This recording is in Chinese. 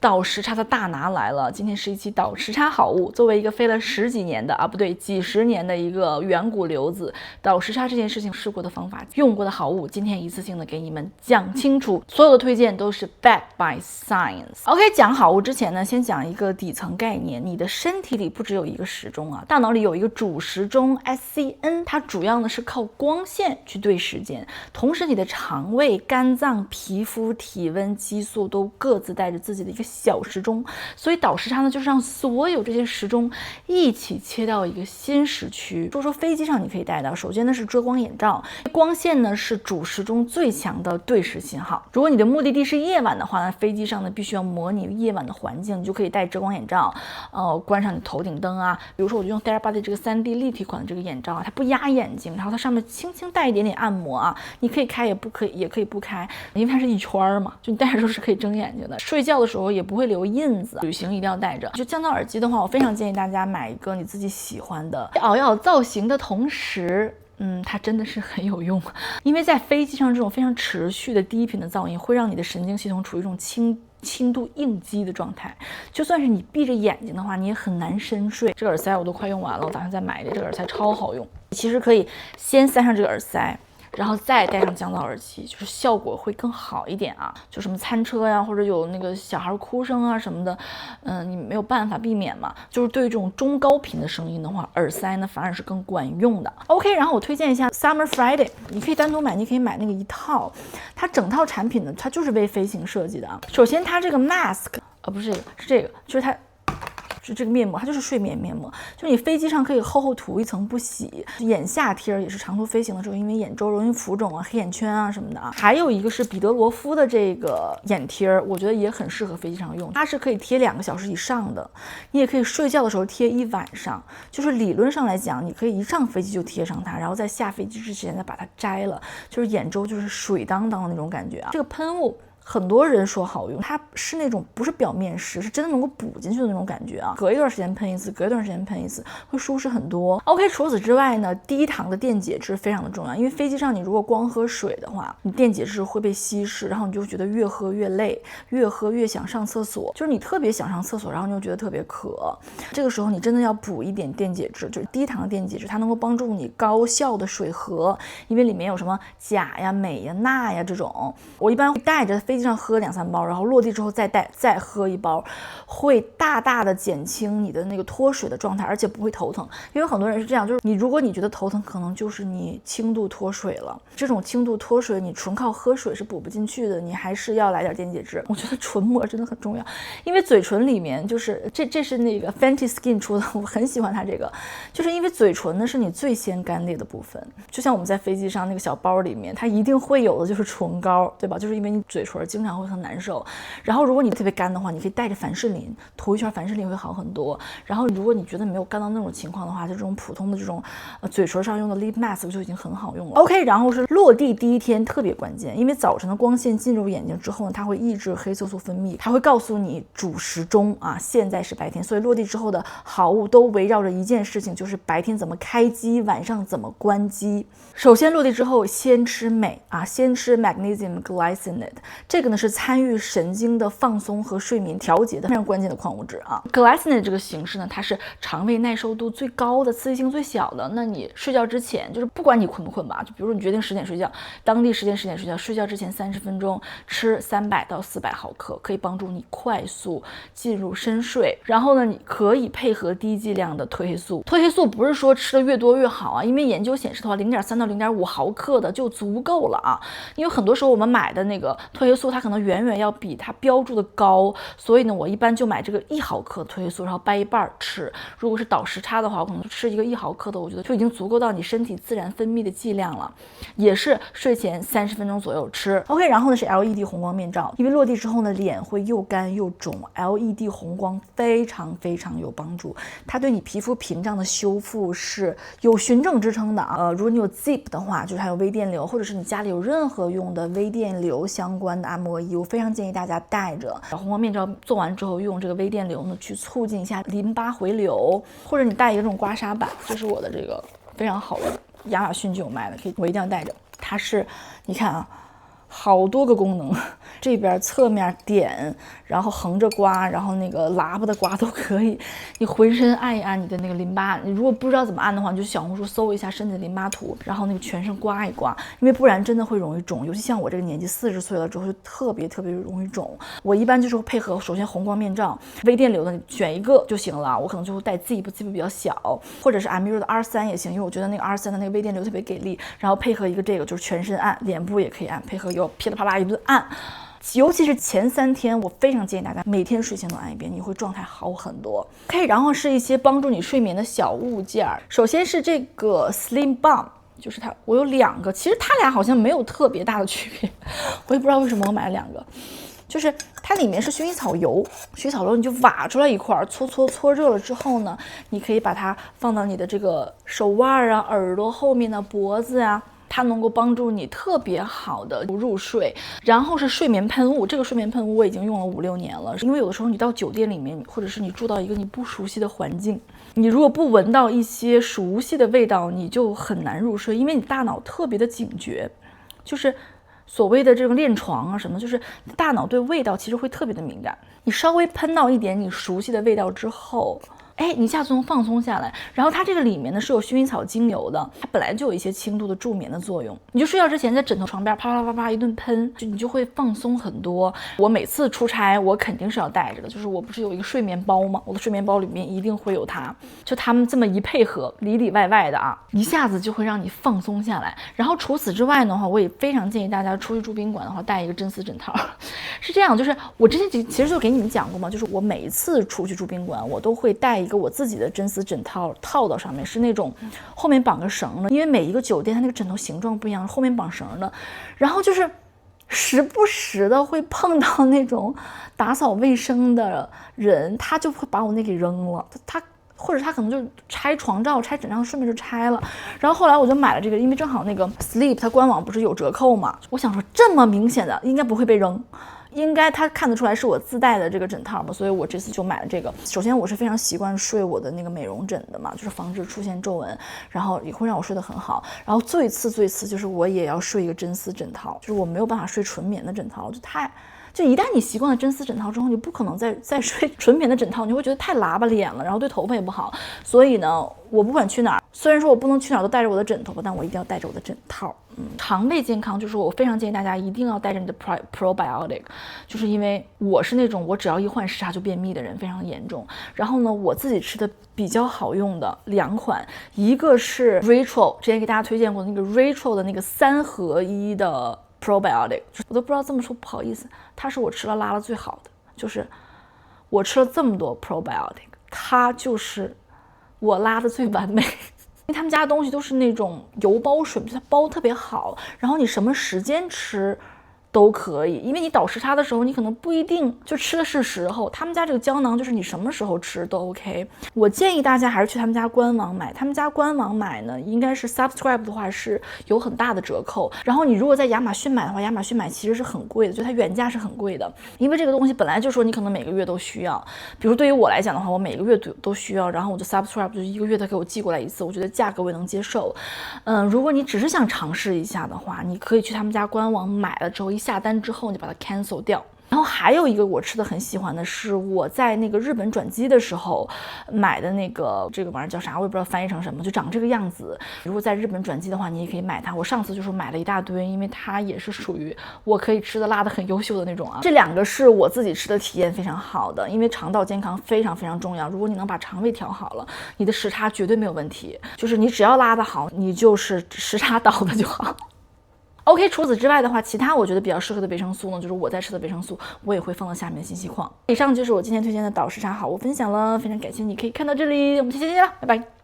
倒时差的大拿来了，今天是一期倒时差好物。作为一个飞了10几年的不对，几十年的一个远古流子，倒时差这件事情试过的方法、用过的好物，今天一次性的给你们讲清楚。所有的推荐都是 backed by science。OK， 讲好物之前呢，先讲一个底层概念：你的身体里不只有一个时钟大脑里有一个主时钟 SCN， 它主要呢是靠光线去对时间，同时你的肠胃、肝脏、皮肤、体温、激素都各自带着自己的一个小时钟，所以倒时差呢，就是让所有这些时钟一起切到一个新时区。说飞机上你可以带到，首先呢是遮光眼罩，光线呢是主时钟最强的对时信号。如果你的目的地是夜晚的话呢，飞机上呢必须要模拟夜晚的环境，你就可以戴遮光眼罩，关上你头顶灯比如说我就用 Therabody 这个3D 立体款的这个眼罩它不压眼睛，然后它上面轻轻带一点点按摩你可以开也可以不开，因为它是一圈嘛，就你戴着时候是可以睁眼睛的，睡觉的时候也不会留印子。旅行一定要带着。就降噪耳机的话，我非常建议大家买一个你自己喜欢的，要有造型的同时它真的是很有用，因为在飞机上这种非常持续的低频的噪音会让你的神经系统处于一种轻度应激的状态，就算是你闭着眼睛的话，你也很难深睡。这个耳塞我都快用完了，我打算再买一个，这个耳塞超好用。其实可以先塞上这个耳塞，然后再戴上降噪耳机，就是效果会更好一点就什么餐车呀，或者有那个小孩哭声什么的，你没有办法避免嘛。就是对于这种中高频的声音的话，耳塞呢反而是更管用的。OK， 然后我推荐一下 Summer Friday， 你可以单独买，你可以买那个一套，它整套产品呢，它就是为飞行设计的首先它这个 mask 不是这个，是这个，就是它。是这个面膜，它就是睡眠面膜，就你飞机上可以厚厚涂一层不洗。眼下贴也是长途飞行的时候，因为眼周容易浮肿黑眼圈什么的还有一个是彼得罗夫的这个眼贴，我觉得也很适合飞机上用，它是可以贴2个小时以上的，你也可以睡觉的时候贴一晚上。就是理论上来讲，你可以一上飞机就贴上它，然后在下飞机之前再把它摘了，就是眼周就是水当当的那种感觉这个喷雾很多人说好用，它是那种不是表面湿，是真的能够补进去的那种感觉隔一段时间喷一次，隔一段时间喷一次，会舒适很多。OK， 除此之外呢，低糖的电解质非常的重要，因为飞机上你如果光喝水的话，你电解质会被稀释，然后你就觉得越喝越累，越喝越想上厕所，就是你特别想上厕所，然后你就觉得特别渴，这个时候你真的要补一点电解质，就是低糖的电解质，它能够帮助你高效的水合，因为里面有什么钾呀、镁呀、钠呀这种。我一般会带着飞机上喝2-3包，然后落地之后再喝1包，会大大的减轻你的那个脱水的状态，而且不会头疼。因为很多人是这样，就是如果你觉得头疼，可能就是你轻度脱水了。这种轻度脱水，你纯靠喝水是补不进去的，你还是要来点电解质。我觉得唇膜真的很重要，因为嘴唇里面就是这是那个 Fenty Skin 出的，我很喜欢它这个，就是因为嘴唇呢是你最先干裂的部分，就像我们在飞机上那个小包里面，它一定会有的就是唇膏，对吧？就是因为你嘴唇经常会很难受，然后如果你特别干的话，你可以带着凡士林涂一圈，凡士林会好很多。然后如果你觉得没有干到那种情况的话，就这种普通的这种嘴唇上用的 lip mask 就已经很好用了。OK， 然后是落地第一天特别关键，因为早晨的光线进入眼睛之后呢，它会抑制黑色素分泌，它会告诉你主时钟现在是白天，所以落地之后的好物都围绕着一件事情，就是白天怎么开机，晚上怎么关机。首先落地之后先吃镁先吃 magnesium glycinate， 这个呢是参与神经的放松和睡眠调节的非常关键的矿物质glycinate 这个形式呢，它是肠胃耐受度最高的，刺激性最小的。那你睡觉之前，就是不管你困不困吧，就比如说你决定10点睡觉，当地时间10点睡觉，睡觉之前30分钟吃300到400毫克，可以帮助你快速进入深睡。然后呢，你可以配合低剂量的褪黑素。褪黑素不是说吃的越多越好因为研究显示的话，0.3到0.5毫克的就足够了因为很多时候我们买的那个褪黑素，它可能远远要比它标注的高，所以呢，我一般就买这个1毫克褪黑素，然后掰一半吃。如果是倒时差的话，我可能吃一个1毫克的，我觉得就已经足够到你身体自然分泌的剂量了。也是睡前30分钟左右吃。OK， 然后呢是 LED 红光面罩，因为落地之后呢，脸会又干又肿 ，LED 红光非常非常有帮助，它对你皮肤屏障的修复是有循证支撑的如果你有 Zip 的话，就是还有微电流，或者是你家里有任何用的微电流相关的按摩仪，我非常建议大家带着。红光面罩做完之后，用这个微电流呢去促进一下淋巴回流，或者你带一个这种刮痧板，这是我的这个非常好的，亚马逊就有卖的，我一定要带着。它是你看好多个功能，这边侧面点，然后横着刮，然后那个喇叭的刮都可以。你浑身按一按你的那个淋巴，你如果不知道怎么按的话，你就小红书搜一下身体的淋巴图，然后那个全身刮一刮，因为不然真的会容易肿，尤其像我这个年纪40岁了之后就特别容易肿。我一般就是配合首先红光面罩，微电流的选一个就行了，我可能就会带 Zip 比较小，或者是 Amiro 的 R3也行，因为我觉得那个 R3的那个微电流特别给力，然后配合一个这个就是全身按，脸部也可以按，配合有噼里啪啦一顿按。尤其是前3天，我非常建议大家每天睡前都按一遍，你会状态好很多。OK， 然后是一些帮助你睡眠的小物件，首先是这个 Slim Balm， 就是它，我有2个，其实它俩好像没有特别大的区别，我也不知道为什么我买了2个。就是它里面是薰衣草油，薰衣草油你就挖出来一块，搓热了之后呢，你可以把它放到你的这个手腕啊、耳朵后面的脖子啊。它能够帮助你特别好的入睡。然后是睡眠喷雾，这个睡眠喷雾我已经用了5、6年了，因为有的时候你到酒店里面，或者是你住到一个你不熟悉的环境，你如果不闻到一些熟悉的味道，你就很难入睡，因为你大脑特别的警觉，就是所谓的这种恋床啊什么，就是大脑对味道其实会特别的敏感，你稍微喷到一点你熟悉的味道之后，你一下子能放松下来。然后它这个里面呢是有薰衣草精油的，它本来就有一些轻度的助眠的作用，你就睡觉之前在枕头床边啪啪啪啪一顿喷，你就会放松很多。我每次出差我肯定是要带着的，就是我不是有一个睡眠包吗？我的睡眠包里面一定会有它，就他们这么一配合，里里外外的啊，一下子就会让你放松下来。然后除此之外的话，我也非常建议大家出去住宾馆的话带一个真丝枕套。是这样，就是我之前其实就给你们讲过嘛，就是我每一次出去住宾馆，我都会带一个我自己的真丝枕套套到上面，是那种后面绑个绳的，因为每一个酒店它那个枕头形状不一样，后面绑绳的。然后就是时不时的会碰到那种打扫卫生的人，他就会把我那给扔了，或者他可能就拆床罩、拆枕罩，顺便就拆了。然后后来我就买了这个，因为正好那个 Sleep 它官网不是有折扣嘛，我想说这么明显的应该不会被扔，应该他看得出来是我自带的这个枕套嘛，所以我这次就买了这个。首先我是非常习惯睡我的那个美容枕的嘛，就是防止出现皱纹，然后也会让我睡得很好。然后最次就是我也要睡一个真丝枕套，就是我没有办法睡纯棉的枕套，就一旦你习惯了真丝枕套之后，你不可能再睡纯棉的枕套，你会觉得太喇叭脸了，然后对头发也不好。所以呢，我不管去哪儿，虽然说我不能去哪儿都带着我的枕头吧，但我一定要带着我的枕套。肠胃健康就是我非常建议大家一定要带着你的 probiotic， 就是因为我是那种我只要一换时差就便秘的人，非常严重。然后呢，我自己吃的比较好用的2款，一个是 Rachel 之前给大家推荐过的那个 Rachel 的那个3合1的probiotic， 我都不知道这么说不好意思，它是我吃了拉的最好的，就是我吃了这么多 probiotic， 它就是我拉的最完美。他们家的东西都是那种油包水，它包特别好，然后你什么时间吃都可以，因为你倒时差的时候，你可能不一定就吃的是时候。他们家这个胶囊就是你什么时候吃都 OK。我建议大家还是去他们家官网买，他们家官网买呢，应该是 subscribe 的话是有很大的折扣。然后你如果在亚马逊买的话，亚马逊买其实是很贵的，就它原价是很贵的，因为这个东西本来就说你可能每个月都需要。比如对于我来讲的话，我每个月都需要，然后我就 subscribe 就1个月他给我寄过来一次，我觉得价格我也能接受。如果你只是想尝试一下的话，你可以去他们家官网买了之后，下单之后你把它 cancel 掉。然后还有一个我吃的很喜欢的是我在那个日本转机的时候买的那个，这个玩意儿叫啥我也不知道翻译成什么，就长这个样子。如果在日本转机的话，你也可以买它。我上次就是买了一大堆，因为它也是属于我可以吃的辣的很优秀的那种啊。这2个是我自己吃的体验非常好的，因为肠道健康非常非常重要。如果你能把肠胃调好了，你的时差绝对没有问题。就是你只要拉得好，你就是时差倒的就好。OK， 除此之外的话，其他我觉得比较适合的维生素呢，就是我在吃的维生素，我也会放到下面的信息框。以上就是我今天推荐的导时差好物分享了，非常感谢你可以看到这里，我们下期见了，拜拜。